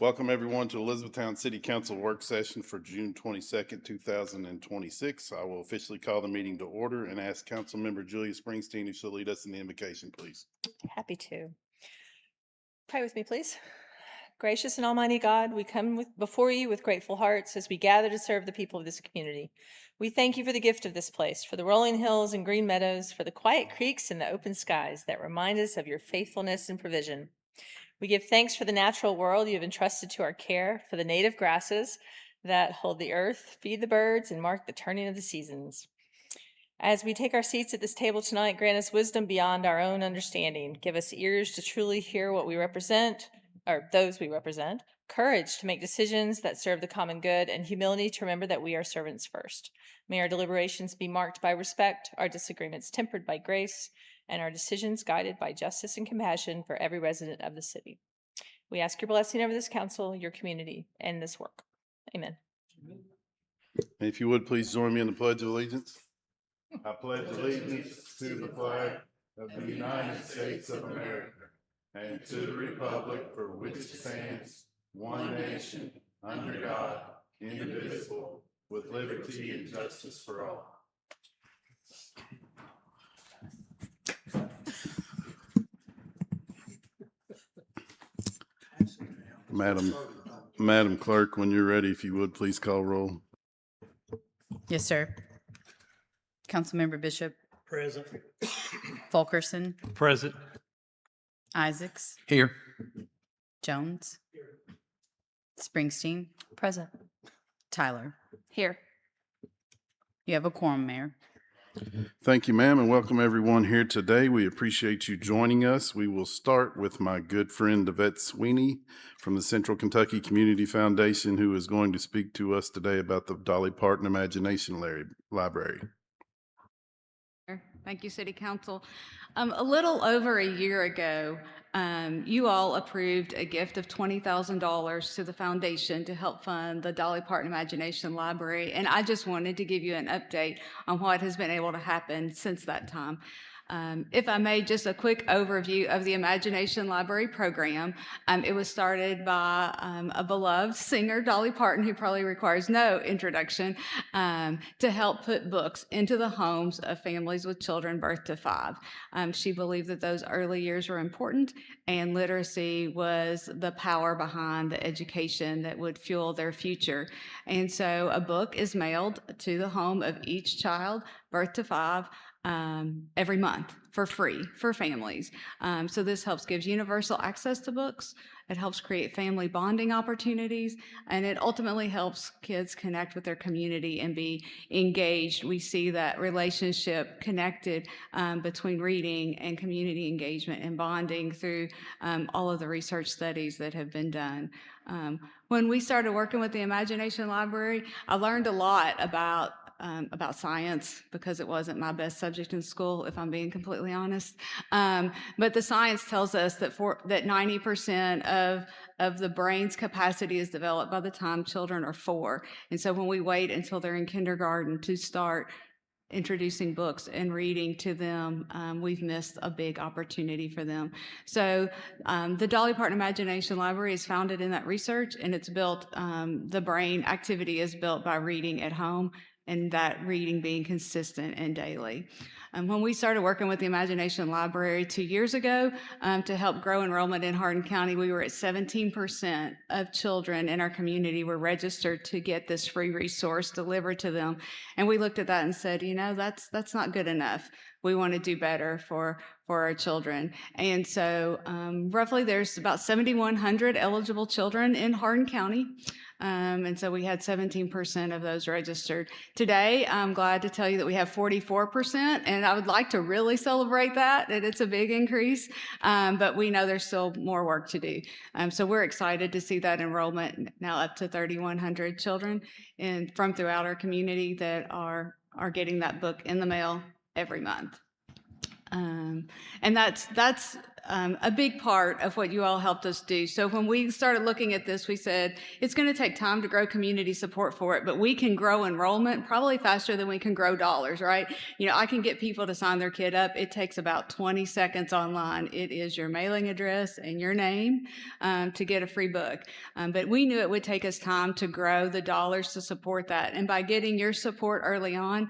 Welcome everyone to Elizabethtown City Council Work Session for June 22nd, 2026. I will officially call the meeting to order and ask Councilmember Julia Springsteen who shall lead us in the invocation, please. Happy to. Pray with me, please. Gracious and almighty God, we come before you with grateful hearts as we gather to serve the people of this community. We thank you for the gift of this place, for the rolling hills and green meadows, for the quiet creeks and the open skies that remind us of your faithfulness and provision. We give thanks for the natural world you have entrusted to our care, for the native grasses that hold the earth, feed the birds, and mark the turning of the seasons. As we take our seats at this table tonight, grant us wisdom beyond our own understanding. Give us ears to truly hear what we represent, or those we represent, courage to make decisions that serve the common good, and humility to remember that we are servants first. May our deliberations be marked by respect, our disagreements tempered by grace, and our decisions guided by justice and compassion for every resident of the city. We ask your blessing over this council, your community, and this work. Amen. If you would, please join me in the Pledge of Allegiance. I pledge allegiance to the flag of the United States of America and to the republic for which it stands, one nation, under God, indivisible, with liberty and justice for all. Madam Clerk, when you're ready, if you would, please call roll. Yes, sir. Councilmember Bishop. Present. Fulkerson. Present. Isaacs. Here. Jones. Springsteen. Present. Tyler. Here. You have a quorum, Mayor. Thank you, ma'am, and welcome everyone here today. We appreciate you joining us. We will start with my good friend Yvette Sweeney from the Central Kentucky Community Foundation, who is going to speak to us today about the Dolly Parton Imagination Library. Thank you, City Council. A little over a year ago, you all approved a gift of $20,000 to the foundation to help fund the Dolly Parton Imagination Library, and I just wanted to give you an update on what has been able to happen since that time. If I may, just a quick overview of the Imagination Library program. It was started by a beloved singer, Dolly Parton, who probably requires no introduction, to help put books into the homes of families with children birth to 5. She believed that those early years were important, and literacy was the power behind the education that would fuel their future. And so a book is mailed to the home of each child birth to 5 every month for free for families. So this helps give universal access to books. It helps create family bonding opportunities, and it ultimately helps kids connect with their community and be engaged. We see that relationship connected between reading and community engagement and bonding through all of the research studies that have been done. When we started working with the Imagination Library, I learned a lot about science, because it wasn't my best subject in school, if I'm being completely honest. But the science tells us that 90% of the brain's capacity is developed by the time children are 4. And so when we wait until they're in kindergarten to start introducing books and reading to them, we've missed a big opportunity for them. So the Dolly Parton Imagination Library is founded in that research, and it's built, the brain activity is built by reading at home, and that reading being consistent and daily. When we started working with the Imagination Library 2 years ago to help grow enrollment in Hardin County, we were at 17% of children in our community were registered to get this free resource delivered to them. And we looked at that and said, you know, that's not good enough. We want to do better for our children. And so roughly there's about 7,100 eligible children in Hardin County. And so we had 17% of those registered. Today, I'm glad to tell you that we have 44%, and I would like to really celebrate that it's a big increase, but we know there's still more work to do. So we're excited to see that enrollment now up to 3,100 children from throughout our community that are getting that book in the mail every month. And that's a big part of what you all helped us do. So when we started looking at this, we said, it's going to take time to grow community support for it, but we can grow enrollment probably faster than we can grow dollars, right? You know, I can get people to sign their kid up. It takes about 20 seconds online. It is your mailing address and your name to get a free book. But we knew it would take us time to grow the dollars to support that. And by getting your support early on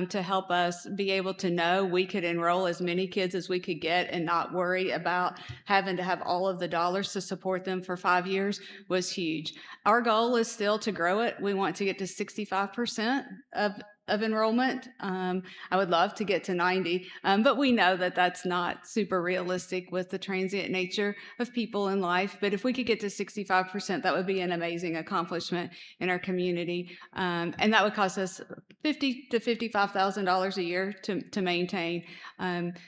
to help us be able to know we could enroll as many kids as we could get and not worry about having to have all of the dollars to support them for 5 years was huge. Our goal is still to grow it. We want to get to 65% of enrollment. I would love to get to 90, but we know that that's not super realistic with the transient nature of people in life. But if we could get to 65%, that would be an amazing accomplishment in our community. And that would cost us $50,000 to $55,000 a year to maintain.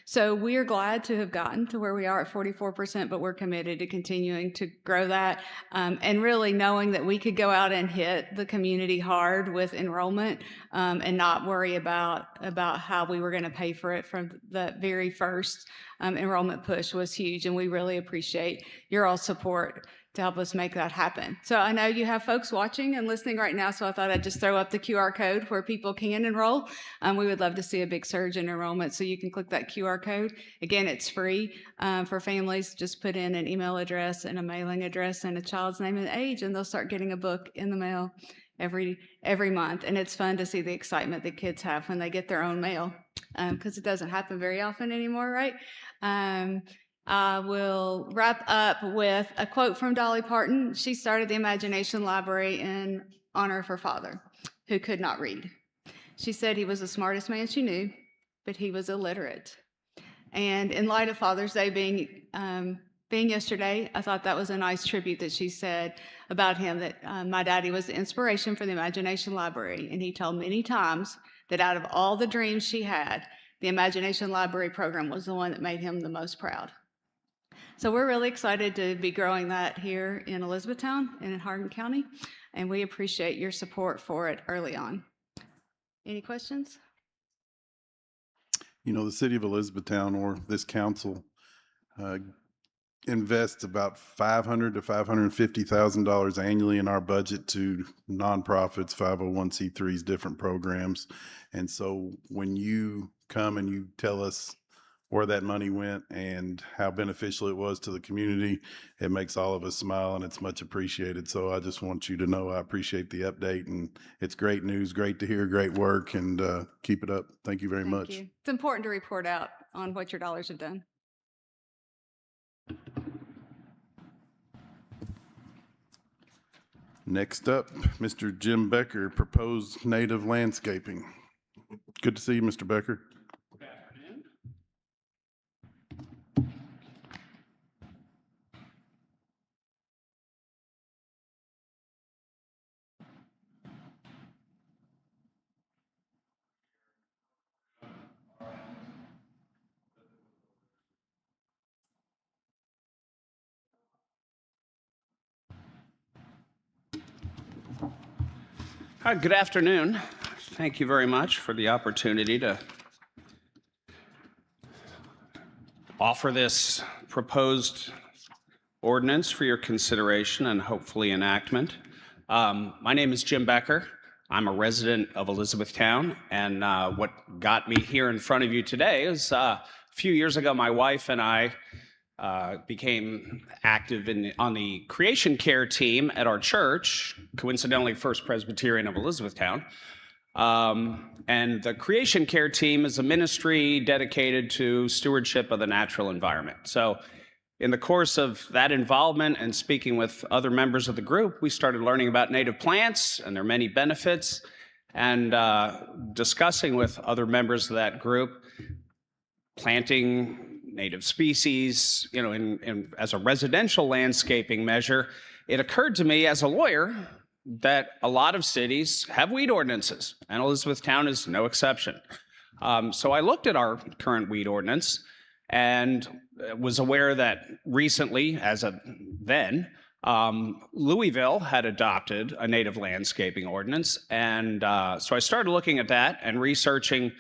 So we're glad to have gotten to where we are at 44%, but we're committed to continuing to grow that and really knowing that we could go out and hit the community hard with enrollment and not worry about how we were going to pay for it from the very first enrollment push was huge. And we really appreciate your all support to help us make that happen. So I know you have folks watching and listening right now, so I thought I'd just throw up the QR code where people can enroll. We would love to see a big surge in enrollment, so you can click that QR code. Again, it's free for families. Just put in an email address and a mailing address and a child's name and age, and they'll start getting a book in the mail every month. And it's fun to see the excitement that kids have when they get their own mail, because it doesn't happen very often anymore, right? I will wrap up with a quote from Dolly Parton. She started the Imagination Library in honor of her father, who could not read. She said he was the smartest man she knew, but he was illiterate. And in light of Father's Day being yesterday, I thought that was a nice tribute that she said about him, that my daddy was the inspiration for the Imagination Library. And he told many times that out of all the dreams she had, the Imagination Library program was the one that made him the most proud. So we're really excited to be growing that here in Elizabethtown and in Hardin County, and we appreciate your support for it early on. Any questions? You know, the city of Elizabethtown, or this council, invests about $500,000 to $550,000 annually in our budget to nonprofits, 501c3s, different programs. And so when you come and you tell us where that money went and how beneficial it was to the community, it makes all of us smile, and it's much appreciated. So I just want you to know I appreciate the update, and it's great news, great to hear, great work, and keep it up. Thank you very much. Thank you. It's important to report out on what your dollars have done. Next up, Mr. Jim Becker, proposed native landscaping. Good to see you, Mr. Becker. Hi, good afternoon. Thank you very much for the opportunity to offer this proposed ordinance for your consideration and hopefully enactment. My name is Jim Becker. I'm a resident of Elizabethtown, and what got me here in front of you today is a few years ago, my wife and I became active on the creation care team at our church, coincidentally First Presbyterian of Elizabethtown. And the creation care team is a ministry dedicated to stewardship of the natural environment. So in the course of that involvement and speaking with other members of the group, we started learning about native plants and their many benefits, and discussing with other members of that group, planting native species, you know, as a residential landscaping measure. It occurred to me as a lawyer that a lot of cities have weed ordinances, and Elizabethtown is no exception. So I looked at our current weed ordinance and was aware that recently, as of then, Louisville had adopted a native landscaping ordinance. And so I started looking at that and researching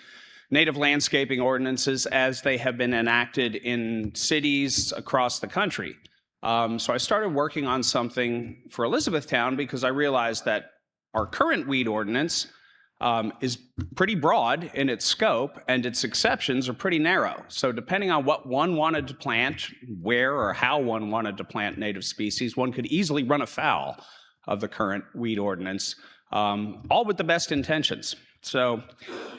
native landscaping ordinances as they have been enacted in cities across the country. So I started working on something for Elizabethtown because I realized that our current weed ordinance is pretty broad in its scope, and its exceptions are pretty narrow. So depending on what one wanted to plant, where or how one wanted to plant native species, one could easily run afoul of the current weed ordinance, all with the best intentions. So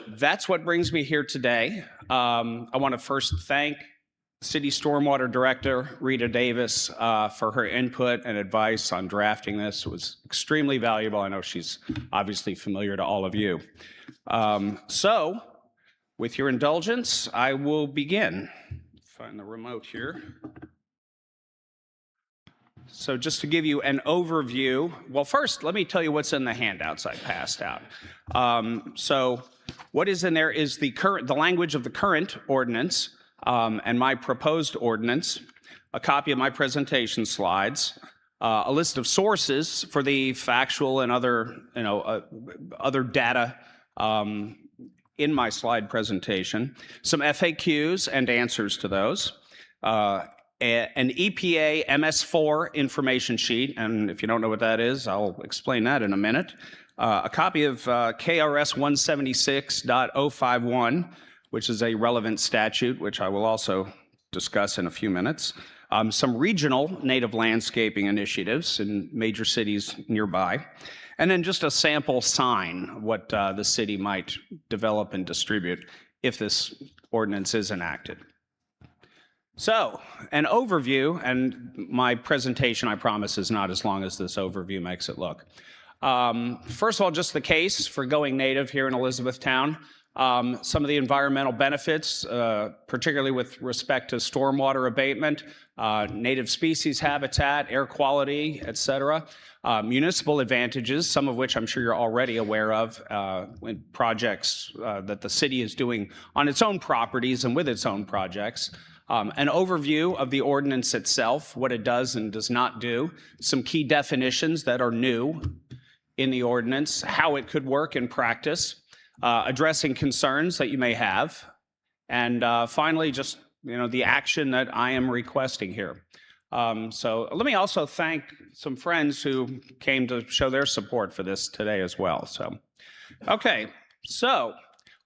that's what brings me here today. I want to first thank City Stormwater Director Rita Davis for her input and advice on drafting this. It was extremely valuable. I know she's obviously familiar to all of you. So with your indulgence, I will begin. Find the remote here. So just to give you an overview, well, first, let me tell you what's in the handouts I passed out. So what is in there is the language of the current ordinance, and my proposed ordinance, a copy of my presentation slides, a list of sources for the factual and other, other data in my slide presentation, some FAQs and answers to those, an EPA MS4 information sheet, and if you don't know what that is, I'll explain that in a minute, a copy of KRS 176.051, which is a relevant statute, which I will also discuss in a few minutes. Some regional native landscaping initiatives in major cities nearby. And then just a sample sign, what the city might develop and distribute if this ordinance is enacted. So, an overview, and my presentation, I promise, is not as long as this overview makes it look. First of all, just the case for going native here in Elizabethtown. Some of the environmental benefits, particularly with respect to stormwater abatement, native species habitat, air quality, et cetera. Municipal advantages, some of which I'm sure you're already aware of in projects that the city is doing on its own properties and with its own projects. An overview of the ordinance itself, what it does and does not do, some key definitions that are new in the ordinance, how it could work in practice, addressing concerns that you may have, and finally, just the action that I am requesting here. So let me also thank some friends who came to show their support for this today as well. So, okay, so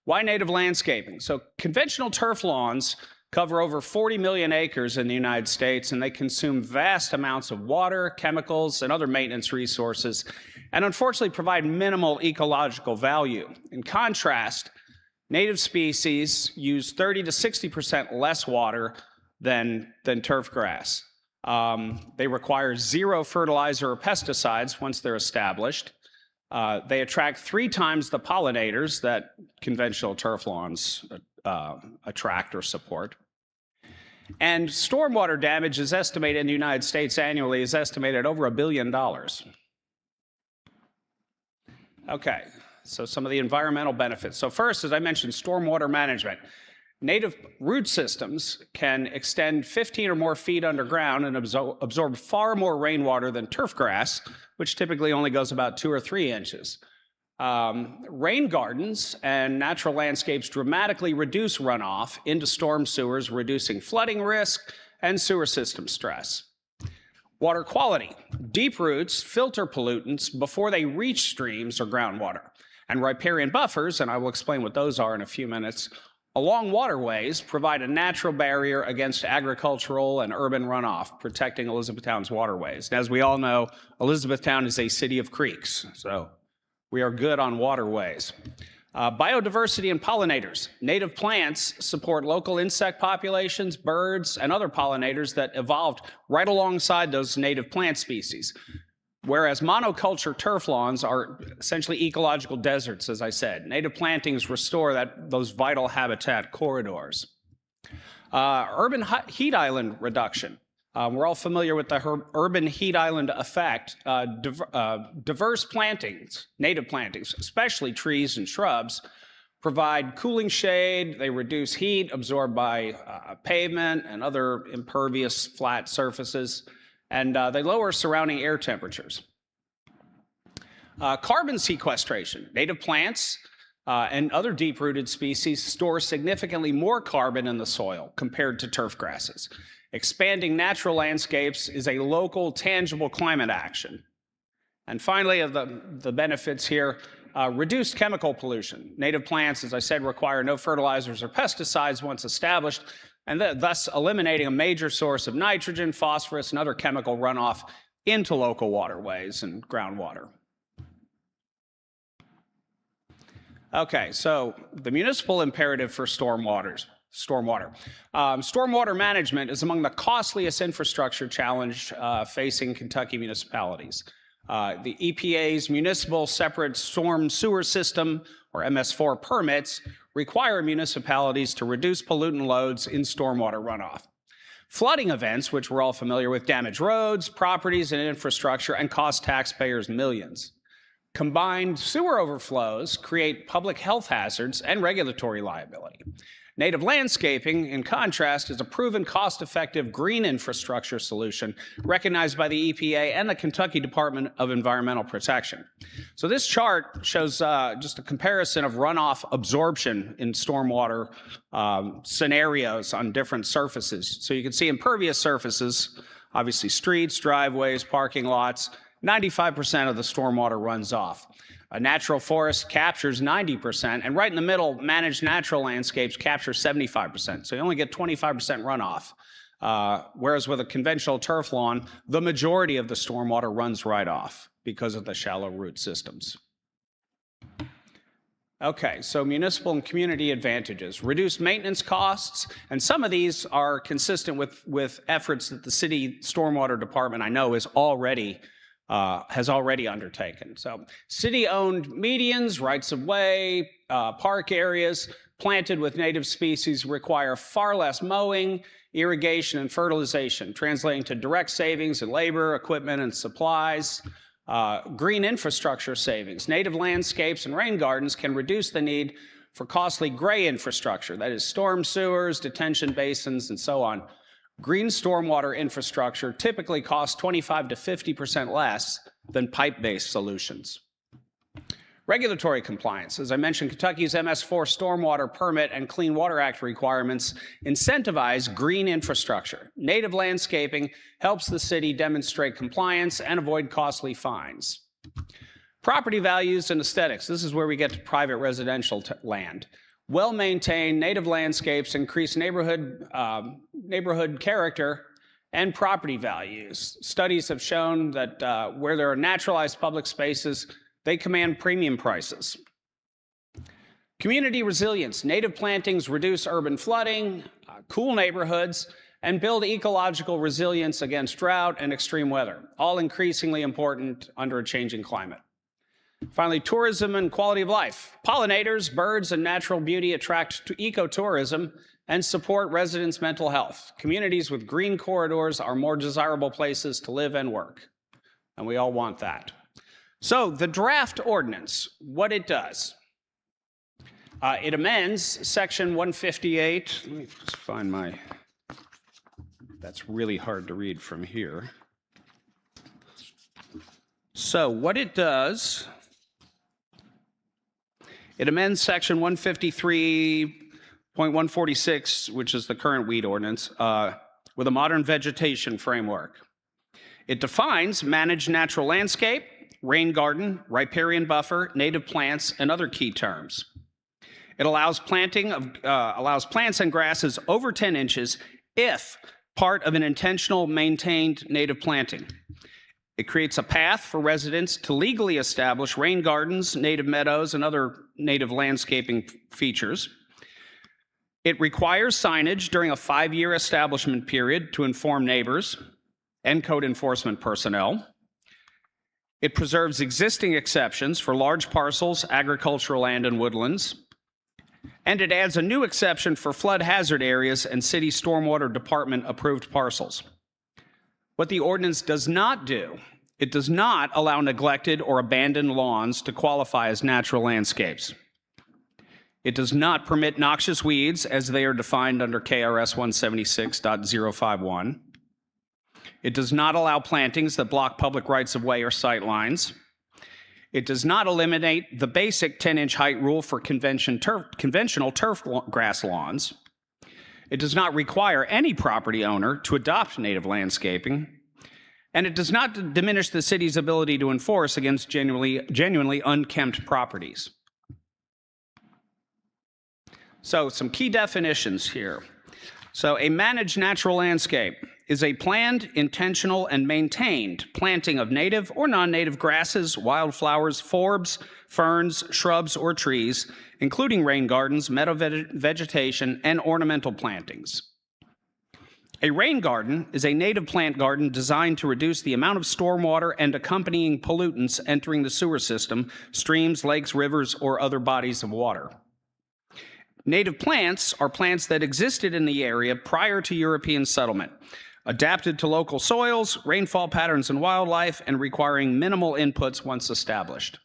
why native landscaping? So conventional turf lawns cover over 40 million acres in the United States, and they consume vast amounts of water, chemicals, and other maintenance resources, and unfortunately provide minimal ecological value. In contrast, native species use 30 to 60% less water than turf grass. They require zero fertilizer or pesticides once they're established. They attract 3 times the pollinators that conventional turf lawns attract or support. And stormwater damage is estimated in the United States annually is estimated at over $1 billion. Okay, so some of the environmental benefits. So first, as I mentioned, stormwater management. Native root systems can extend 15 or more feet underground and absorb far more rainwater than turf grass, which typically only goes about 2 or 3 inches. Rain gardens and natural landscapes dramatically reduce runoff into storm sewers, reducing flooding risk and sewer system stress. Water quality. Deep roots filter pollutants before they reach streams or groundwater. And riparian buffers, and I will explain what those are in a few minutes, along waterways provide a natural barrier against agricultural and urban runoff, protecting Elizabethtown's waterways. And as we all know, Elizabethtown is a city of creeks, so we are good on waterways. Biodiversity and pollinators. Native plants support local insect populations, birds, and other pollinators that evolved right alongside those native plant species. Whereas monoculture turf lawns are essentially ecological deserts, as I said. Native plantings restore those vital habitat corridors. Urban heat island reduction. We're all familiar with the urban heat island effect. Diverse plantings, native plantings, especially trees and shrubs, provide cooling shade. They reduce heat absorbed by pavement and other impervious flat surfaces, and they lower surrounding air temperatures. Carbon sequestration. Native plants and other deep-rooted species store significantly more carbon in the soil compared to turf grasses. Expanding natural landscapes is a local, tangible climate action. And finally, of the benefits here, reduced chemical pollution. Native plants, as I said, require no fertilizers or pesticides once established, and thus eliminating a major source of nitrogen, phosphorus, and other chemical runoff into local waterways and groundwater. Okay, so the municipal imperative for stormwater. Stormwater management is among the costliest infrastructure challenge facing Kentucky municipalities. The EPA's Municipal Separate Storm Sewer System, or MS4 permits, require municipalities to reduce pollutant loads in stormwater runoff. Flooding events, which we're all familiar with, damage roads, properties, and infrastructure and cost taxpayers millions. Combined sewer overflows create public health hazards and regulatory liability. Native landscaping, in contrast, is a proven cost-effective green infrastructure solution recognized by the EPA and the Kentucky Department of Environmental Protection. So this chart shows just a comparison of runoff absorption in stormwater scenarios on different surfaces. So you can see impervious surfaces, obviously streets, driveways, parking lots, 95% of the stormwater runs off. A natural forest captures 90%, and right in the middle, managed natural landscapes capture 75%. So you only get 25% runoff. Whereas with a conventional turf lawn, the majority of the stormwater runs right off because of the shallow root systems. Okay, so municipal and community advantages. Reduced maintenance costs, and some of these are consistent with efforts that the city stormwater department, I know, has already undertaken. So city-owned medians, rights-of-way, park areas planted with native species require far less mowing, irrigation, and fertilization, translating to direct savings in labor, equipment, and supplies. Green infrastructure savings. Native landscapes and rain gardens can reduce the need for costly gray infrastructure, that is storm sewers, detention basins, and so on. Green stormwater infrastructure typically costs 25 to 50% less than pipe-based solutions. Regulatory compliance. As I mentioned, Kentucky's MS4 Stormwater Permit and Clean Water Act requirements incentivize green infrastructure. Native landscaping helps the city demonstrate compliance and avoid costly fines. Property values and aesthetics. This is where we get to private residential land. Well-maintained native landscapes increase neighborhood character and property values. Studies have shown that where there are naturalized public spaces, they command premium prices. Community resilience. Native plantings reduce urban flooding, cool neighborhoods, and build ecological resilience against drought and extreme weather, all increasingly important under a changing climate. Finally, tourism and quality of life. Pollinators, birds, and natural beauty attract to ecotourism and support residents' mental health. Communities with green corridors are more desirable places to live and work, and we all want that. So the draft ordinance, what it does. It amends Section 158. Let me just find my, that's really hard to read from here. So what it does, it amends Section 153.146, which is the current weed ordinance, with a modern vegetation framework. It defines managed natural landscape, rain garden, riparian buffer, native plants, and other key terms. It allows planting of plants and grasses over 10 inches if part of an intentional maintained native planting. It creates a path for residents to legally establish rain gardens, native meadows, and other native landscaping features. It requires signage during a 5-year establishment period to inform neighbors and code enforcement personnel. It preserves existing exceptions for large parcels, agricultural land, and woodlands. And it adds a new exception for flood hazard areas and city stormwater department approved parcels. What the ordinance does not do, it does not allow neglected or abandoned lawns to qualify as natural landscapes. It does not permit noxious weeds as they are defined under KRS 176.051. It does not allow plantings that block public rights-of-way or sight lines. It does not eliminate the basic 10-inch height rule for conventional turf grass lawns. It does not require any property owner to adopt native landscaping. And it does not diminish the city's ability to enforce against genuinely unkempt properties. So some key definitions here. So a managed natural landscape is a planned, intentional, and maintained planting of native or non-native grasses, wildflowers, forbs, ferns, shrubs, or trees, including rain gardens, meadow vegetation, and ornamental plantings. A rain garden is a native plant garden designed to reduce the amount of stormwater and accompanying pollutants entering the sewer system, streams, lakes, rivers, or other bodies of water. Native plants are plants that existed in the area prior to European settlement, adapted to local soils, rainfall patterns, and wildlife, and requiring minimal inputs once established.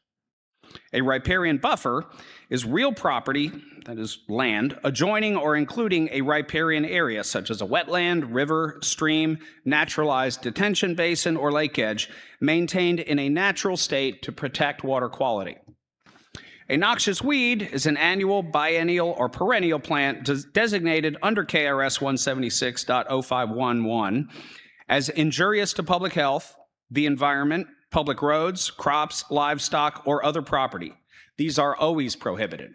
A riparian buffer is real property, that is land, adjoining or including a riparian area, such as a wetland, river, stream, naturalized detention basin, or lake edge, maintained in a natural state to protect water quality. A noxious weed is an annual, biennial, or perennial plant designated under KRS 176.0511 as injurious to public health, the environment, public roads, crops, livestock, or other property. These are always prohibited.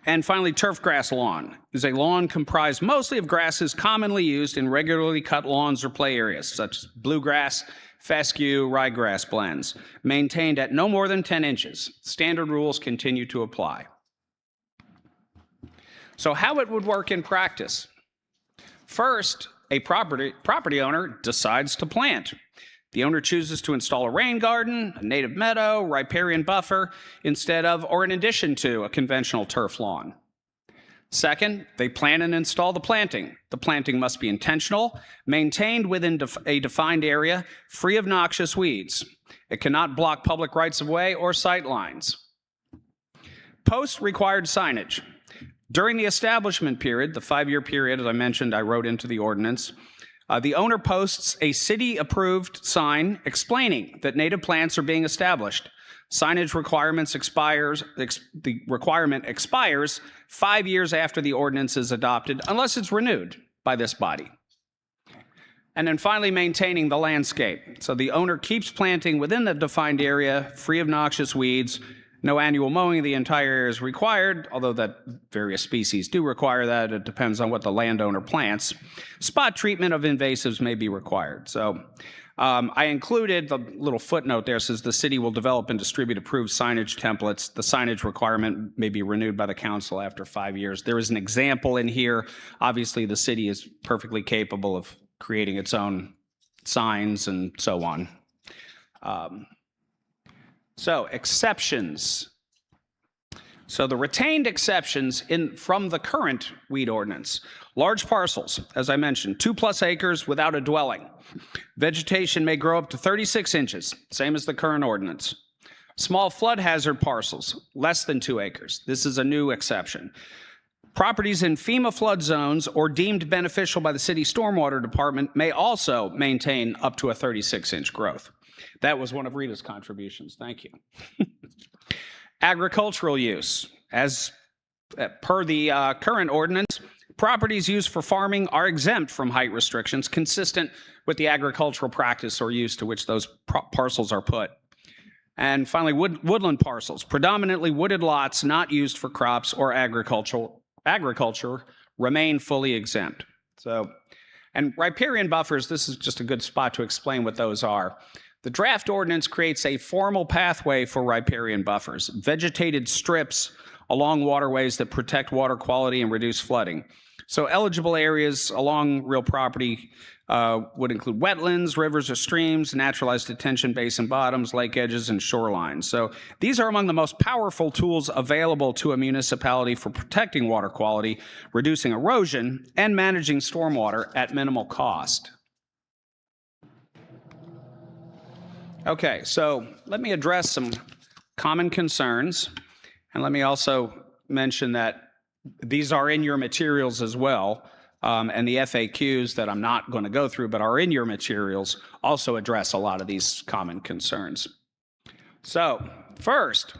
And finally, turf grass lawn is a lawn comprised mostly of grasses commonly used in regularly cut lawns or play areas, such as bluegrass, fescue, ryegrass blends, maintained at no more than 10 inches. Standard rules continue to apply. So how it would work in practice. First, a property owner decides to plant. The owner chooses to install a rain garden, a native meadow, riparian buffer, instead of or in addition to a conventional turf lawn. Second, they plan and install the planting. The planting must be intentional, maintained within a defined area, free of noxious weeds. It cannot block public rights-of-way or sight lines. Post-required signage. During the establishment period, the 5-year period, as I mentioned, I wrote into the ordinance, the owner posts a city-approved sign explaining that native plants are being established. Signage the requirement expires 5 years after the ordinance is adopted, unless it's renewed by this body. And then finally, maintaining the landscape. So the owner keeps planting within the defined area, free of noxious weeds. No annual mowing of the entire area is required, although that various species do require that. It depends on what the landowner plants. Spot treatment of invasives may be required. So I included the little footnote there, says the city will develop and distribute approved signage templates. The signage requirement may be renewed by the council after 5 years. There is an example in here. Obviously, the city is perfectly capable of creating its own signs and so on. So exceptions. So the retained exceptions from the current weed ordinance. Large parcels, as I mentioned, 2+ acres without a dwelling. Vegetation may grow up to 36 inches, same as the current ordinance. Small flood hazard parcels, less than 2 acres. This is a new exception. Properties in FEMA flood zones or deemed beneficial by the city stormwater department may also maintain up to a 36-inch growth. That was one of Rita's contributions. Thank you. Agricultural use. As per the current ordinance, properties used for farming are exempt from height restrictions consistent with the agricultural practice or use to which those parcels are put. And finally, woodland parcels, predominantly wooded lots not used for crops or agriculture, remain fully exempt. So, and riparian buffers, this is just a good spot to explain what those are. The draft ordinance creates a formal pathway for riparian buffers, vegetated strips along waterways that protect water quality and reduce flooding. So eligible areas along real property would include wetlands, rivers or streams, naturalized detention basin bottoms, lake edges, and shorelines. So these are among the most powerful tools available to a municipality for protecting water quality, reducing erosion, and managing stormwater at minimal cost. Okay, so let me address some common concerns, and let me also mention that these are in your materials as well, and the FAQs that I'm not going to go through but are in your materials also address a lot of these common concerns. So, first,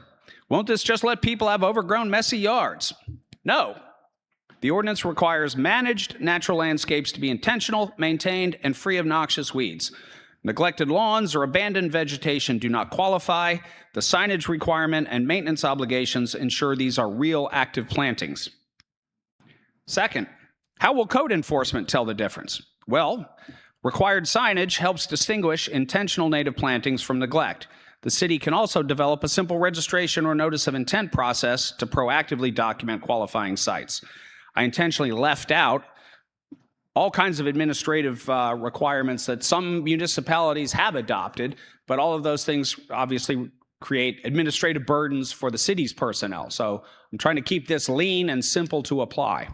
won't this just let people have overgrown, messy yards? No. The ordinance requires managed natural landscapes to be intentional, maintained, and free of noxious weeds. Neglected lawns or abandoned vegetation do not qualify. The signage requirement and maintenance obligations ensure these are real active plantings. Second, how will code enforcement tell the difference? Well, required signage helps distinguish intentional native plantings from neglect. The city can also develop a simple registration or notice of intent process to proactively document qualifying sites. I intentionally left out all kinds of administrative requirements that some municipalities have adopted, but all of those things obviously create administrative burdens for the city's personnel. So I'm trying to keep this lean and simple to apply.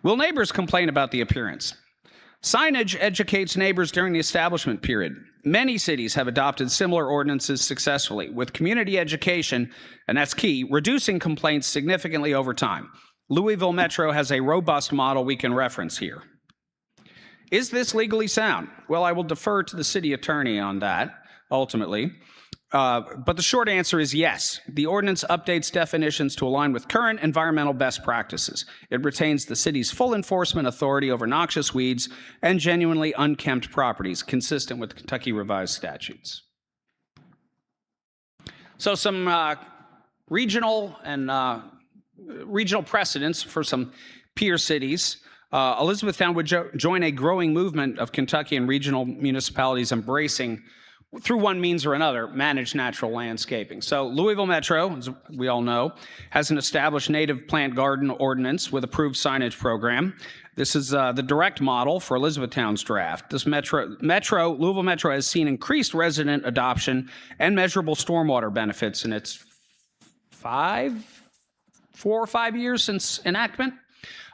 Will neighbors complain about the appearance? Signage educates neighbors during the establishment period. Many cities have adopted similar ordinances successfully, with community education, and that's key, reducing complaints significantly over time. Louisville Metro has a robust model we can reference here. Is this legally sound? Well, I will defer to the city attorney on that, ultimately. But the short answer is yes. The ordinance updates definitions to align with current environmental best practices. It retains the city's full enforcement authority over noxious weeds and genuinely unkempt properties, consistent with Kentucky revised statutes. So some regional precedents for some peer cities. Elizabethtown would join a growing movement of Kentucky and regional municipalities embracing, through one means or another, managed natural landscaping. So Louisville Metro, as we all know, has an established native plant garden ordinance with approved signage program. This is the direct model for Elizabethtown's draft. This Louisville Metro has seen increased resident adoption and measurable stormwater benefits in its 4 or 5 years since enactment.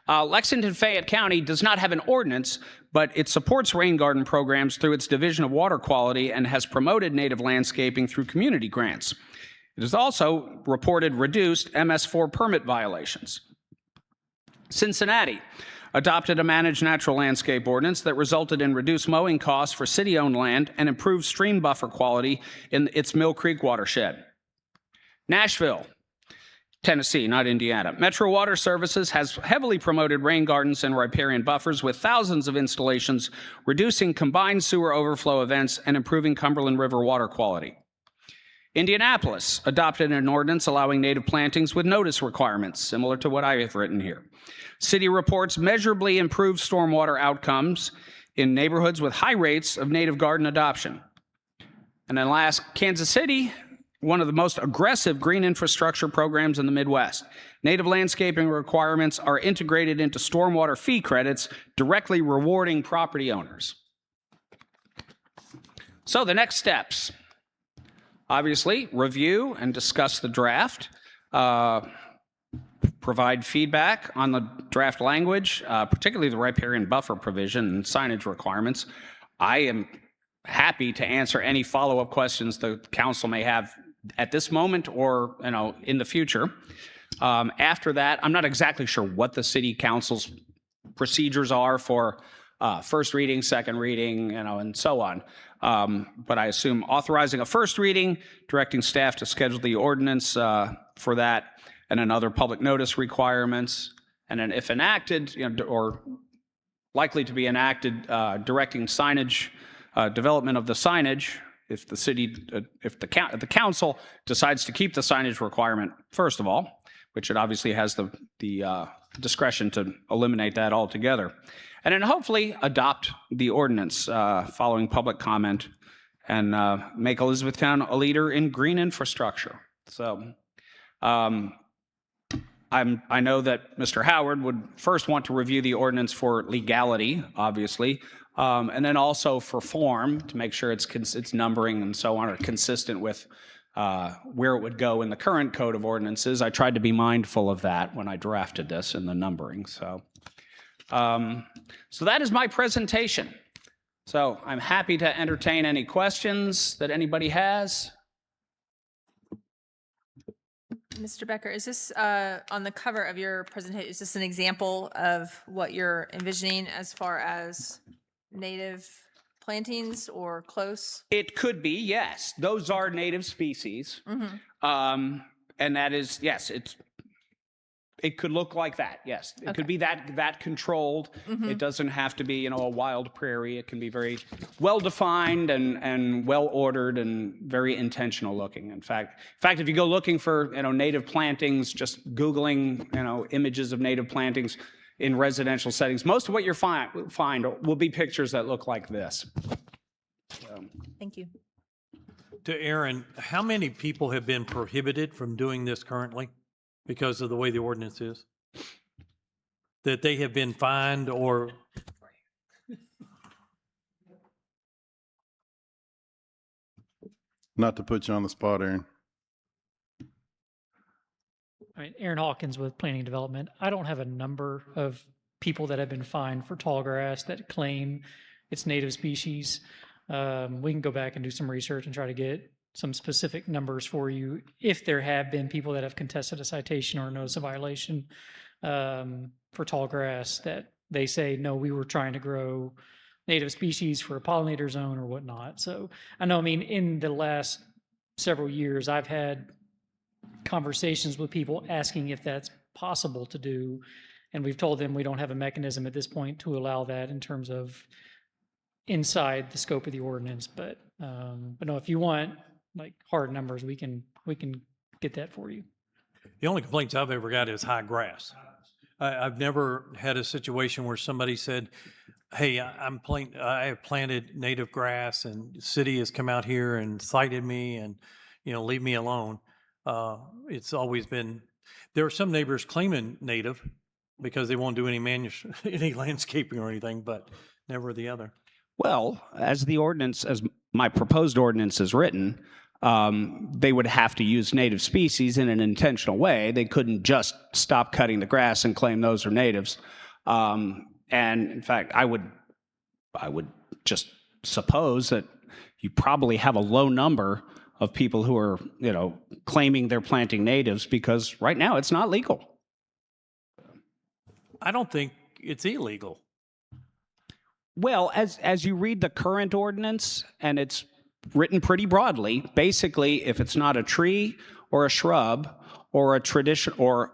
Lexington-Fayette County does not have an ordinance, but it supports rain garden programs through its Division of Water Quality and has promoted native landscaping through community grants. It has also reported reduced MS4 permit violations. Cincinnati adopted a managed natural landscape ordinance that resulted in reduced mowing costs for city-owned land and improved stream buffer quality in its Mill Creek watershed. Nashville, Tennessee, not Indiana. Metro Water Services has heavily promoted rain gardens and riparian buffers with thousands of installations, reducing combined sewer overflow events and improving Cumberland River water quality. Indianapolis adopted an ordinance allowing native plantings with notice requirements, similar to what I have written here. City reports measurably improved stormwater outcomes in neighborhoods with high rates of native garden adoption. And then last, Kansas City, one of the most aggressive green infrastructure programs in the Midwest. Native landscaping requirements are integrated into stormwater fee credits, directly rewarding property owners. So the next steps, obviously, review and discuss the draft, provide feedback on the draft language, particularly the riparian buffer provision and signage requirements. I am happy to answer any follow-up questions the council may have at this moment or in the future. After that, I'm not exactly sure what the city council's procedures are for first reading, second reading, and so on. But I assume authorizing a first reading, directing staff to schedule the ordinance for that, and then other public notice requirements, and then if enacted, or likely to be enacted, directing signage, development of the signage. If the council decides to keep the signage requirement, first of all, which it obviously has the discretion to eliminate that altogether, and then hopefully adopt the ordinance following public comment and make Elizabethtown a leader in green infrastructure. So I know that Mr. Howard would first want to review the ordinance for legality, obviously, and then also for form to make sure its numbering and so on are consistent with where it would go in the current code of ordinances. I tried to be mindful of that when I drafted this in the numbering. So that is my presentation. So I'm happy to entertain any questions that anybody has. Mr. Becker, is this on the cover of your presentation, is this an example of what you're envisioning as far as native plantings or close? It could be, yes. Those are native species. And that is, yes, it could look like that, yes. It could be that controlled. It doesn't have to be, a wild prairie. It can be very well-defined and well-ordered and very intentional looking. In fact, if you go looking for, native plantings, just Googling, images of native plantings in residential settings, most of what you'll find will be pictures that look like this. Thank you. To Aaron, how many people have been prohibited from doing this currently because of the way the ordinance is? That they have been fined or? Not to put you on the spot, Aaron. I mean, Aaron Hawkins with Planning and Development. I don't have a number of people that have been fined for tall grass that claim it's native species. We can go back and do some research and try to get some specific numbers for you if there have been people that have contested a citation or a notice of violation for tall grass that they say, no, we were trying to grow native species for a pollinator zone or whatnot. So I know, in the last several years, I've had conversations with people asking if that's possible to do. And we've told them we don't have a mechanism at this point to allow that in terms of inside the scope of the ordinance. But no, if you want like hard numbers, we can get that for you. The only complaints I've ever got is high grass. I've never had a situation where somebody said, hey, I have planted native grass and the city has come out here and cited me and, leave me alone. It's always been, there are some neighbors claiming native because they won't do any any landscaping or anything, but never the other. Well, as my proposed ordinance is written, they would have to use native species in an intentional way. They couldn't just stop cutting the grass and claim those are natives. And in fact, I would just suppose that you probably have a low number of people who are, claiming they're planting natives because right now it's not legal. I don't think it's illegal. Well, as you read the current ordinance, and it's written pretty broadly, basically, if it's not a tree or a shrub or a tradition or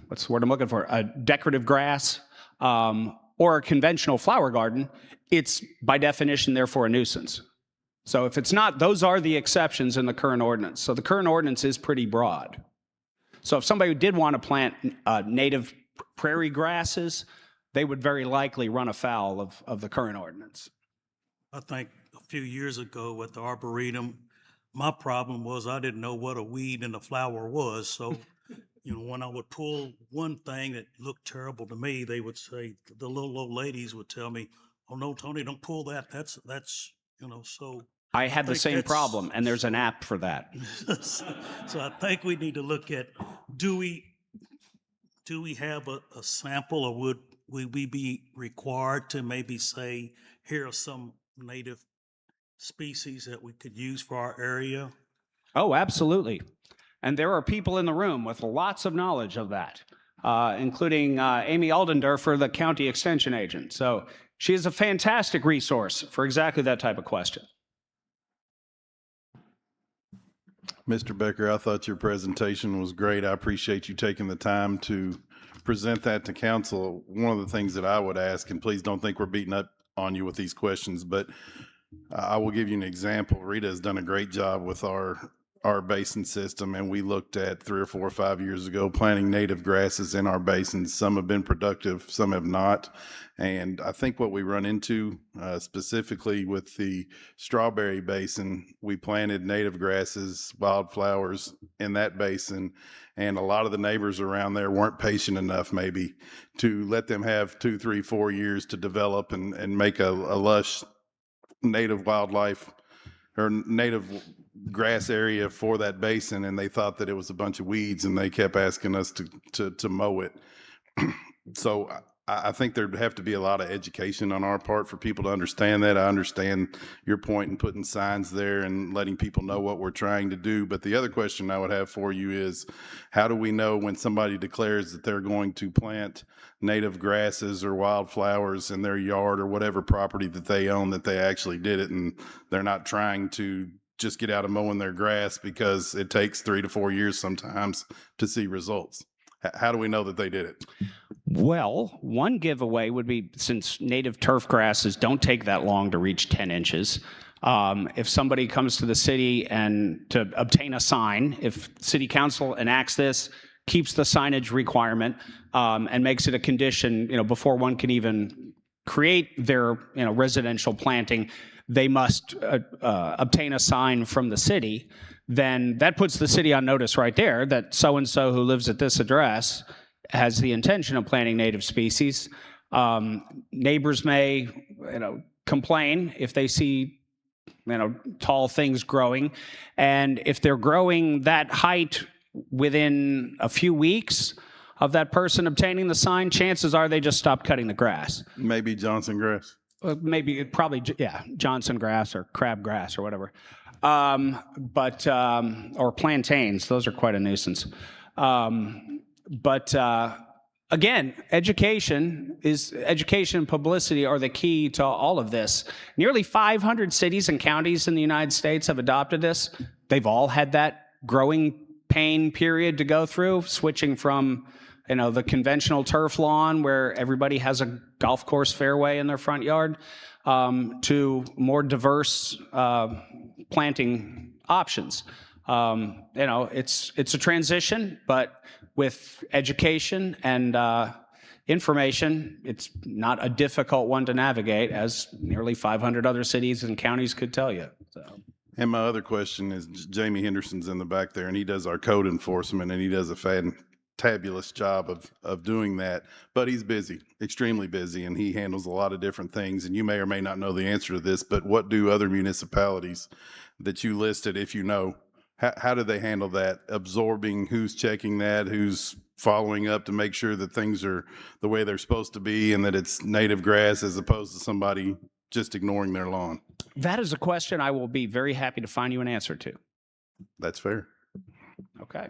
what's the word I'm looking for? A decorative grass or a conventional flower garden, it's by definition therefore a nuisance. So if it's not, those are the exceptions in the current ordinance. So the current ordinance is pretty broad. So if somebody did want to plant native prairie grasses, they would very likely run afoul of the current ordinance. I think a few years ago with the Arboretum, my problem was I didn't know what a weed and a flower was. So, when I would pull one thing that looked terrible to me, they would say, the little old ladies would tell me, oh no, Tony, don't pull that. That's, so. I had the think same that's- problem, and there's an app for that. So I think we need to look at, do we have a sample, or would we be required to maybe say, here are some native species that we could use for our area? Oh, absolutely. And there are people in the room with lots of knowledge of that, including Amy Aldendorfer, the county extension agent. So she is a fantastic resource for exactly that type of question. Mr. Becker, I thought your presentation was great. I appreciate you taking the time to present that to council. One of the things that I would ask, and please don't think we're beating up on you with these questions, but I will give you an example. Rita has done a great job with our basin system, and we looked at 3 or 4 or 5 years ago planting native grasses in our basins. Some have been productive, some have not. And I think what we run into specifically with the Strawberry Basin, we planted native grasses, wildflowers in that basin, and a lot of the neighbors around there weren't patient enough maybe to let them have 2, 3, 4 years to develop and make a lush native wildlife or native grass area for that basin, and they thought that it was a bunch of weeds, and they kept asking us to mow it. So I think there'd have to be a lot of education on our part for people to understand that. I understand your point in putting signs there and letting people know what we're trying to do. But the other question I would have for you is, how do we know when somebody declares that they're going to plant native grasses or wildflowers in their yard or whatever property that they own, that they actually did it and they're not trying to just get out of mowing their grass because it takes 3 to 4 years sometimes to see results? How do we know that they did it? Well, one giveaway would be, since native turf grasses don't take that long to reach 10 inches, if somebody comes to the city and to obtain a sign, if city council enacts this, keeps the signage requirement, and makes it a condition, before one can even create their, residential planting, they must obtain a sign from the city, then that puts the city on notice right there that so-and-so who lives at this address has the intention of planting native species. Neighbors may, complain if they see, tall things growing. And if they're growing that height within a few weeks of that person obtaining the sign, chances are they just stopped cutting the grass. Maybe Johnson grass. Probably, yeah, Johnson grass or crabgrass or whatever. Or plantains, those are quite a nuisance. Again, education and publicity are the key to all of this. Nearly 500 cities and counties in the United States have adopted this. They've all had that growing pain period to go through, switching from the conventional turf lawn where everybody has a golf course fairway in their front yard, to more diverse planting options. It's a transition, but with education and information, it's not a difficult one to navigate, as nearly 500 other cities and counties could tell you. So. And my other question is, Jamie Henderson's in the back there, and he does our code enforcement, and he does a fantabulous job of doing that. But he's busy, extremely busy, and he handles a lot of different things. And you may or may not know the answer to this, but what do other municipalities that you listed, if you know, how do they handle that? Absorbing, who's checking that, who's following up to make sure that things are the way they're supposed to be and that it's native grass as opposed to somebody just ignoring their lawn? That is a question I will be very happy to find you an answer to. That's fair. Okay.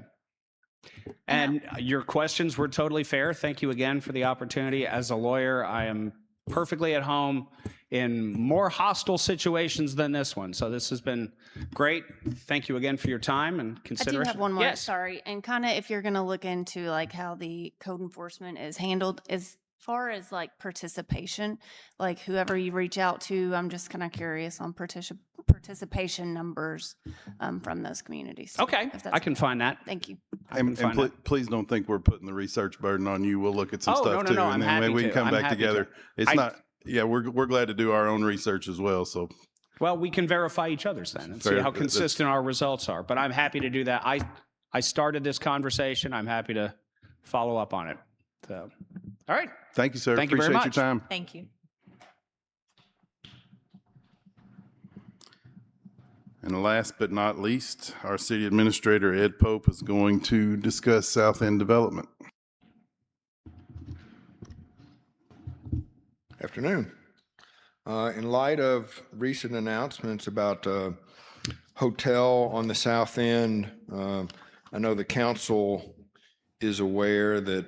And your questions were totally fair. Thank you again for the opportunity. As a lawyer, I am perfectly at home in more hostile situations than this one. So this has been great. Thank you again for your time and consideration. I do have one more, Yes. sorry. And kind of if you're going to look into like how the code enforcement is handled as far as like participation, like whoever you reach out to, I'm just kind of curious on participation numbers from those communities. Okay, if that's I can find that. Thank you. And please don't think we're putting the research burden on you. We'll look at some Oh, stuff no, too, I'm and then happy maybe we can to. come I'm back happy together. to. It's not. Yeah, we're glad to do our own research as well. So. Well, we can verify each other's then and see Fair. how consistent our results are. But I'm happy to do that. I started this conversation. I'm happy to follow up on it. So, all right. Thank you, sir. Thank you very Appreciate your much. time. Thank you. And last but not least, our city administrator, Ed Pope, is going to discuss South End development. Afternoon. In light of recent announcements about hotel on the South End, I know the council is aware that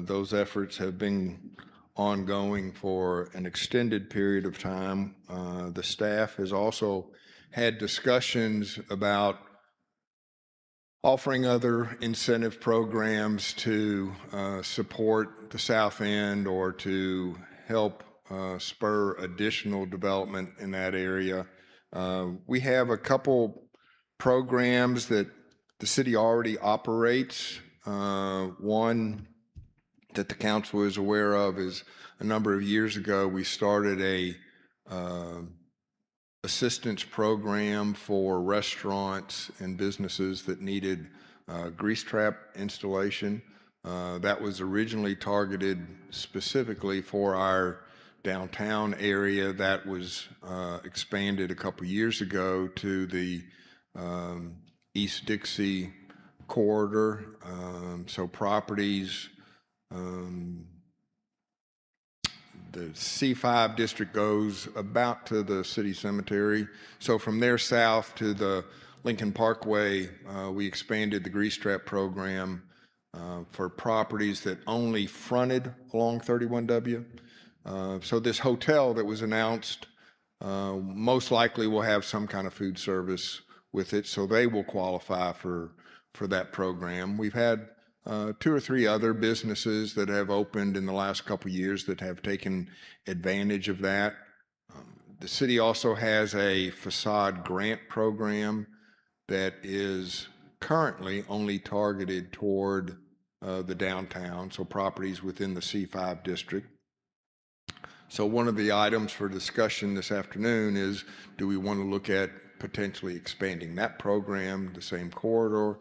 those efforts have been ongoing for an extended period of time. The staff has also had discussions about offering other incentive programs to support the South End or to help spur additional development in that area. We have a couple programs that the city already operates. One that the council is aware of is a number of years ago, we started a assistance program for restaurants and businesses that needed grease trap installation. That was originally targeted specifically for our downtown area. That was expanded a couple years ago to the East Dixie corridor. So properties the C5 district goes about to the city cemetery. So from there south to the Lincoln Parkway, we expanded the grease trap program for properties that only fronted along 31W. So this hotel that was announced most likely will have some kind of food service with it, so they will qualify for that program. We've had 2 or 3 other businesses that have opened in the last couple of years that have taken advantage of that. The city also has a facade grant program that is currently only targeted toward the downtown, so properties within the C5 district. So one of the items for discussion this afternoon is, do we want to look at potentially expanding that program, the same corridor,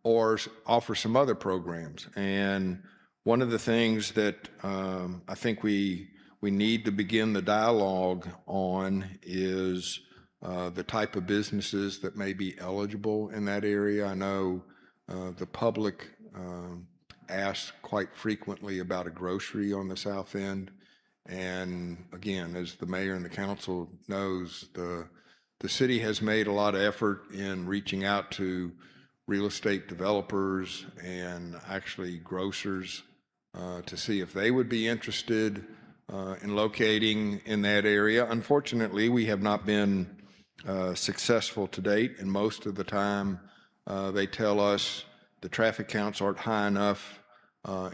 or offer some other programs? And one of the things that I think we need to begin the dialogue on is the type of businesses that may be eligible in that area. I know the public asks quite frequently about a grocery on the south end. And again, as the mayor and the council knows, the city has made a lot of effort in reaching out to real estate developers and actually grocers to see if they would be interested in locating in that area. Unfortunately, we have not been successful to date, and most of the time they tell us the traffic counts aren't high enough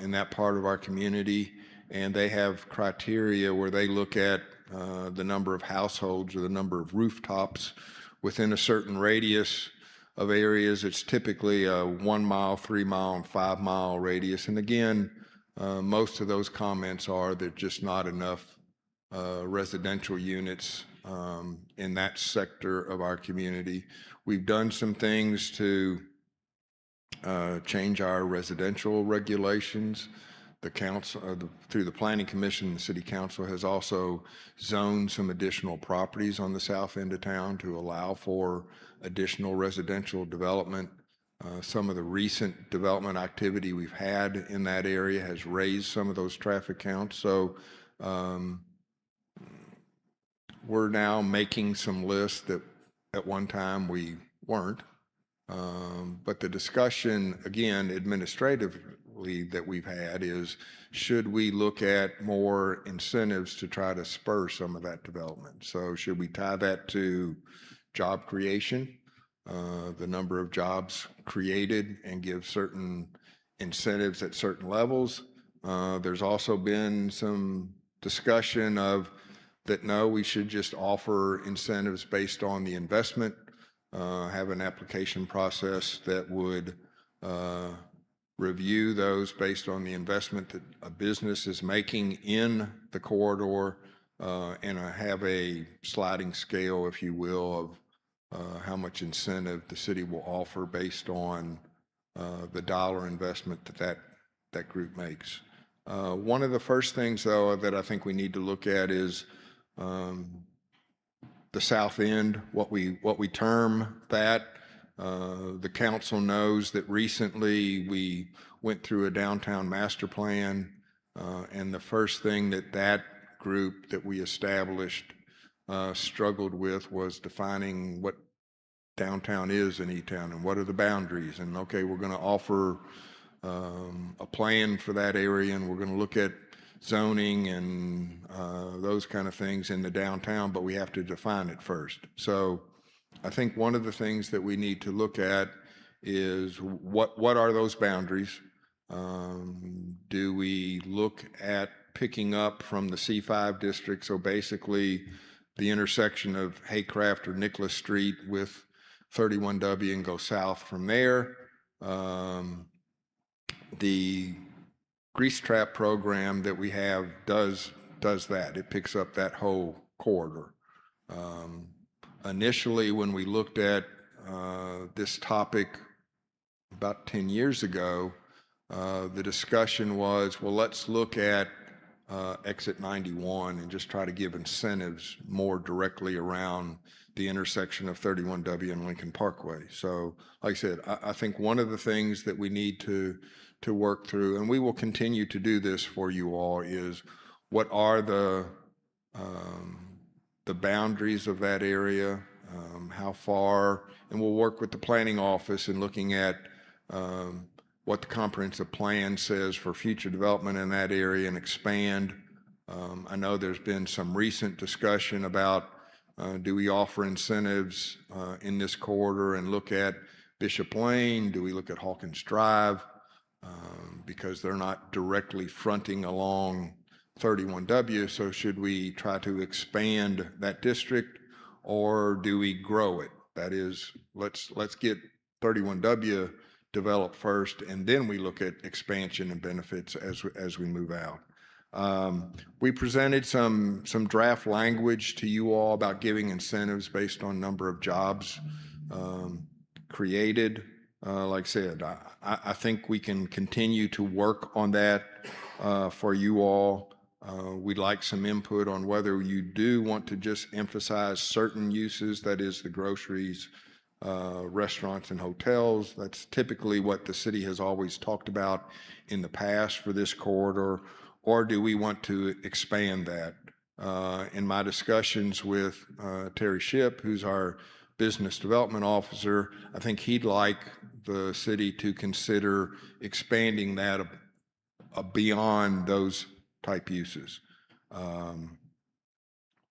in that part of our community, and they have criteria where they look at the number of households or the number of rooftops within a certain radius of areas. It's typically a 1 mile, 3 mile, and 5 mile radius. And again, most of those comments are there's just not enough residential units in that sector of our community. We've done some things to change our residential regulations. The council, through the Planning Commission, the City Council has also zoned some additional properties on the south end of town to allow for additional residential development. Some of the recent development activity we've had in that area has raised some of those traffic counts. So we're now making some lists that at one time we weren't. But the discussion, again, administratively that we've had is, should we look at more incentives to try to spur some of that development? So should we tie that to job creation, the number of jobs created, and give certain incentives at certain levels? There's also been some discussion of that, no, we should just offer incentives based on the investment, have an application process that would review those based on the investment that a business is making in the corridor, and have a sliding scale, if you will, of how much incentive the city will offer based on the dollar investment that group makes. One of the first things, though, that I think we need to look at is the south end, what we term that. The council knows that recently we went through a downtown master plan, and the first thing that group that we established struggled with was defining what downtown is in E-Town and what are the boundaries. And okay, we're going to offer a plan for that area, and we're going to look at zoning and those kind of things in the downtown, but we have to define it first. So I think one of the things that we need to look at is what are those boundaries? Do we look at picking up from the C5 district, so basically the intersection of Haycraft or Nicholas Street with 31W, and go south from there? The grease trap program that we have does that. It picks up that whole corridor. Initially, when we looked at this topic about 10 years ago, the discussion was, well, let's look at exit 91 and just try to give incentives more directly around the intersection of 31W and Lincoln Parkway. So like I said, I think one of the things that we need to work through, and we will continue to do this for you all, is what are the boundaries of that area, how far, and we'll work with the planning office in looking at what the comprehensive plan says for future development in that area and expand. I know there's been some recent discussion about do we offer incentives in this corridor and look at Bishop Lane? Do we look at Hawkins Drive? Because they're not directly fronting along 31W, so should we try to expand that district or do we grow it? That is, let's get 31W developed first and then we look at expansion and benefits as we move out. We presented some draft language to you all about giving incentives based on number of jobs created. Like I said, I think we can continue to work on that for you all. We'd like some input on whether you do want to just emphasize certain uses, that is the groceries, restaurants and hotels. That's typically what the city has always talked about in the past for this corridor. Or do we want to expand that? In my discussions with Terry Shipp, who's our business development officer, I think he'd like the city to consider expanding that beyond those type uses.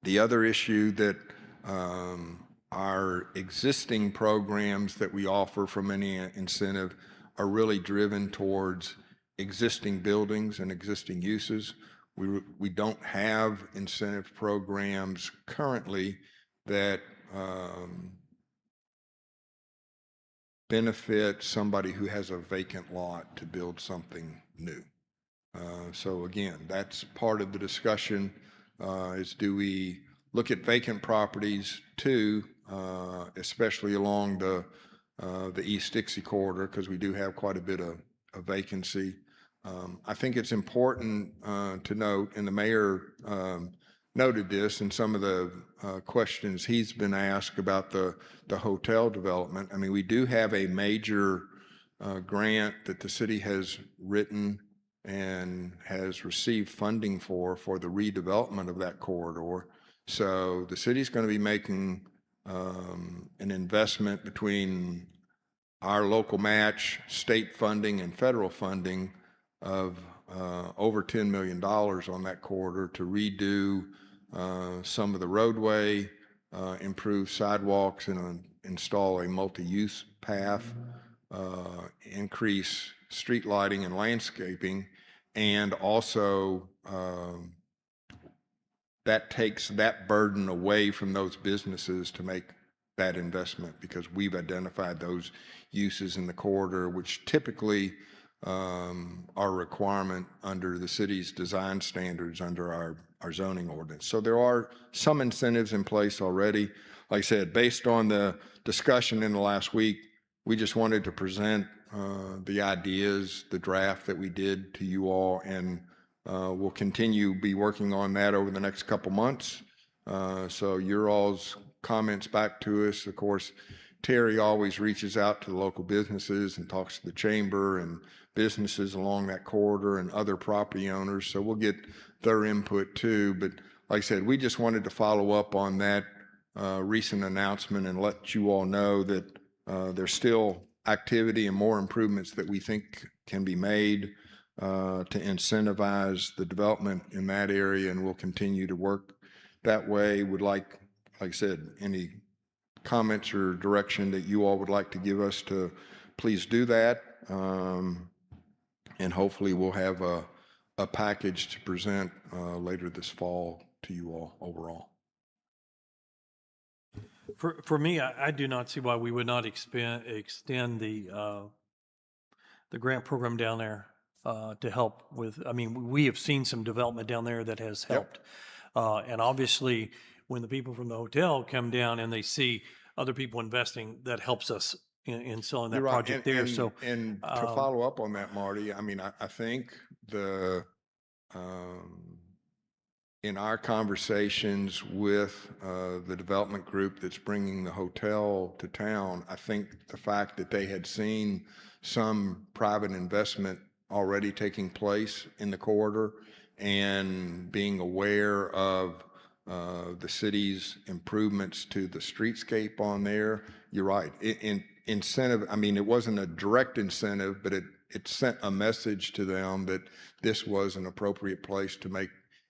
The other issue that our existing programs that we offer from any incentive are really driven towards existing buildings and existing uses. We don't have incentive programs currently that benefit somebody who has a vacant lot to build something new. So again, that's part of the discussion is do we look at vacant properties too, especially along the East Dixie corridor, because we do have quite a bit of vacancy. I think it's important to note, and the mayor noted this in some of the questions he's been asked about the hotel development. I mean, we do have a major grant that the city has written and has received funding for the redevelopment of that corridor. So the city's going to be making an investment between our local match, state funding, and federal funding of over $10 million on that corridor to redo some of the roadway, improve sidewalks, and install a multi-use path, increase street lighting and landscaping, and also that takes that burden away from those businesses to make that investment, because we've identified those uses in the corridor, which typically are a requirement under the city's design standards under our zoning ordinance. So there are some incentives in place already. Like I said, based on the discussion in the last week, we just wanted to present the ideas, the draft that we did to you all, and we'll continue be working on that over the next couple months. So your all's comments back to us. Of course, Terry always reaches out to the local businesses and talks to the chamber and businesses along that corridor and other property owners. So we'll get their input too. But like I said, we just wanted to follow up on that recent announcement and let you all know that there's still activity and more improvements that we think can be made to incentivize the development in that area, and we'll continue to work that way. Would like I said, any comments or direction that you all would like to give us, to please do that. And hopefully we'll have a package to present later this fall to you all overall. For me, I do not see why we would not extend the grant program down there to help with, I mean, we have seen some development down there that has helped. And obviously, when the people from the hotel come down and they see other people investing, that helps us in selling that You're right. project there. So, and to follow up on that, Marty, I mean, I think in our conversations with the development group that's bringing the hotel to town, I think the fact that they had seen some private investment already taking place in the corridor and being aware of the city's improvements to the streetscape on there, you're right. Incentive, I mean, it wasn't a direct incentive, but it sent a message to them that this was an appropriate place to make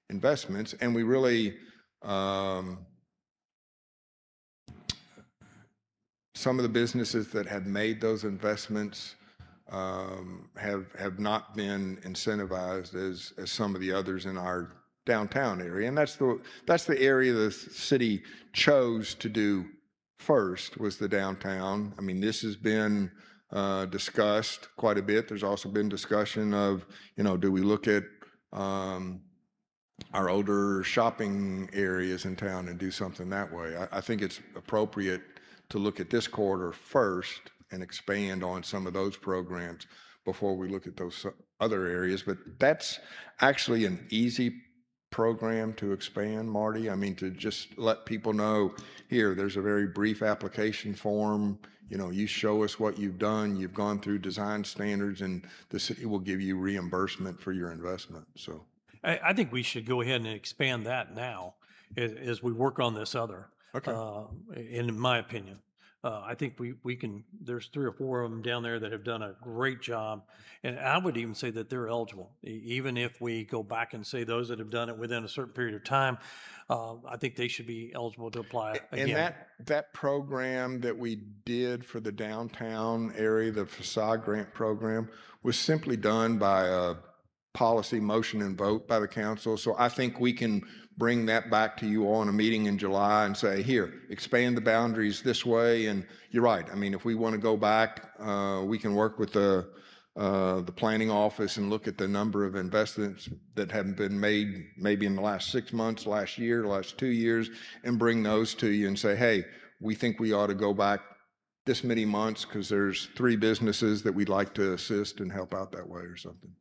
investments. And we really, some of the businesses that have made those investments have not been incentivized as some of the others in our downtown area. And that's the area the city chose to do first, was the downtown. I mean, this has been discussed quite a bit. There's also been discussion of, do we look at our older shopping areas in town and do something that way? I think it's appropriate to look at this corridor first and expand on some of those programs before we look at those other areas. But that's actually an easy program to expand, Marty. I mean, to just let people know, here, there's a very brief application form. You show us what you've done, you've gone through design standards, and the city will give you reimbursement for your investment. So I think we should go ahead and expand that now as we work on this other. Okay. In my opinion. I think we can, there's 3 or 4 of them down there that have done a great job. And I would even say that they're eligible. Even if we go back and say those that have done it within a certain period of time, I think they should be eligible to apply again. And that program that we did for the downtown area, the facade grant program, was simply done by a policy motion and vote by the council. So I think we can bring that back to you all in a meeting in July and say, here, expand the boundaries this way. And you're right. I mean, if we want to go back, we can work with the planning office and look at the number of investments that haven't been made maybe in the last 6 months, last year, last 2 years, and bring those to you and say, hey, we think we ought to go back this many months because there's 3 businesses that we'd like to assist and help out that way or something.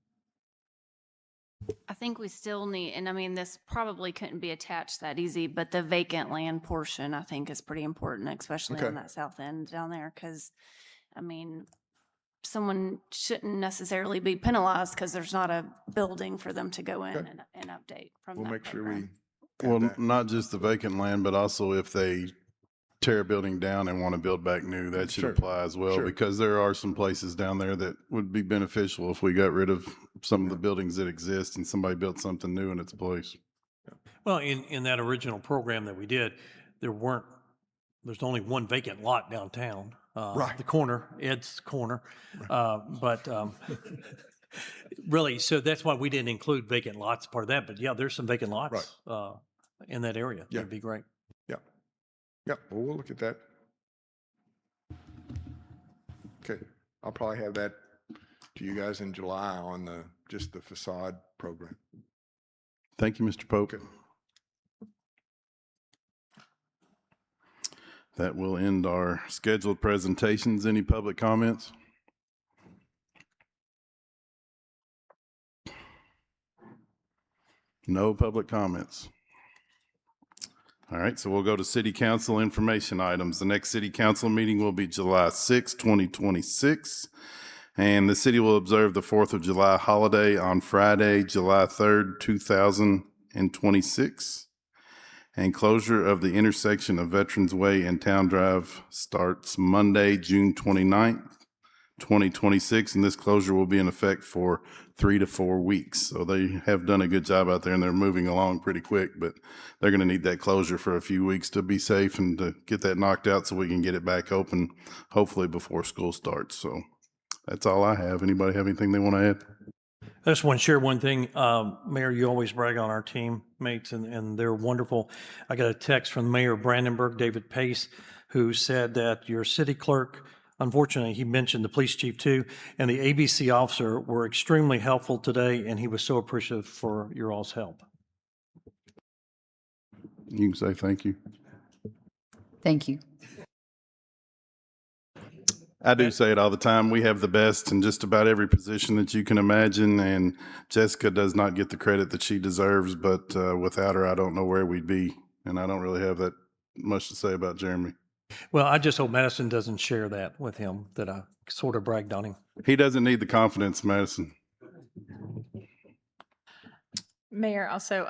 I think we still need, and I mean, this probably couldn't be attached that easy, but the vacant land portion, I think, is pretty important, especially on that south end down there. Because, I mean, someone shouldn't necessarily be penalized because there's not a building for them to go in and update from We'll that make sure program. we. Well, not just the vacant land, but also if they tear a building down and want to build back new, that should Sure. apply as well, Sure. because there are some places down there that would be beneficial if we got rid of some of the buildings that exist and somebody built something new in its place. Well, in that original program that we did, there's only one vacant lot downtown. Right. The corner, Ed's corner. But really, so that's why we didn't include vacant lots as part of that. But yeah, there's some vacant lots in that area. Yeah. That'd be great. Yep, well, we'll look at that. Okay, I'll probably have that to you guys in July on just the facade program. Thank you, Mr. Pope. Okay. That will end our scheduled presentations. Any public comments? No public comments. All right, so we'll go to city council information items. The next city council meeting will be July 6, 2026. And the city will observe the 4th of July holiday on Friday, July 3rd, 2026. And closure of the intersection of Veterans Way and Town Drive starts Monday, June 29th, 2026. And this closure will be in effect for 3 to 4 weeks. So they have done a good job out there and they're moving along pretty quick, but they're going to need that closure for a few weeks to be safe and to get that knocked out so we can get it back open, hopefully before school starts. So that's all I have. Anybody have anything they want to add? I just want to share one thing. Mayor, you always brag on our teammates, and they're wonderful. I got a text from Mayor Brandenburg, David Pace, who said that your city clerk, unfortunately, he mentioned the police chief too, and the ABC officer were extremely helpful today, and he was so appreciative for your all's help. You can say thank you. Thank you. I do say it all the time. We have the best in just about every position that you can imagine, and Jessica does not get the credit that she deserves, but without her, I don't know where we'd be, and I don't really have that much to say about Jeremy. Well, I just hope Madison doesn't share that with him, that I sort of bragged on him. He doesn't need the confidence, Madison. Mayor, also,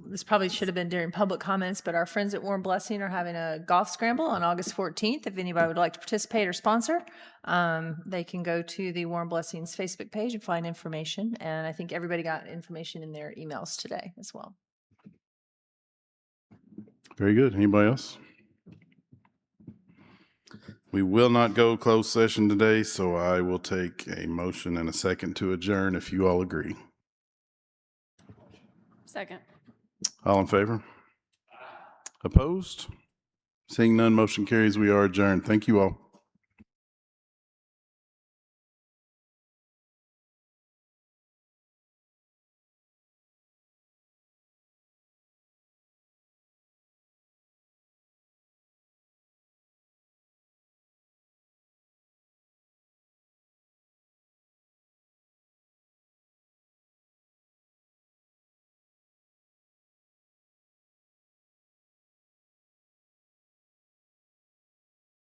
this probably should have been during public comments, but our friends at Warm Blessing are having a golf scramble on August 14th. If anybody would like to participate or sponsor, they can go to the Warm Blessings Facebook page and find information. And I think everybody got information in their emails today as well. Very good. Anybody else? We will not go closed session today, so I will take a motion and a second to adjourn if you all agree. Second. All in favor? Opposed? Seeing none, motion carries. We are adjourned. Thank you all.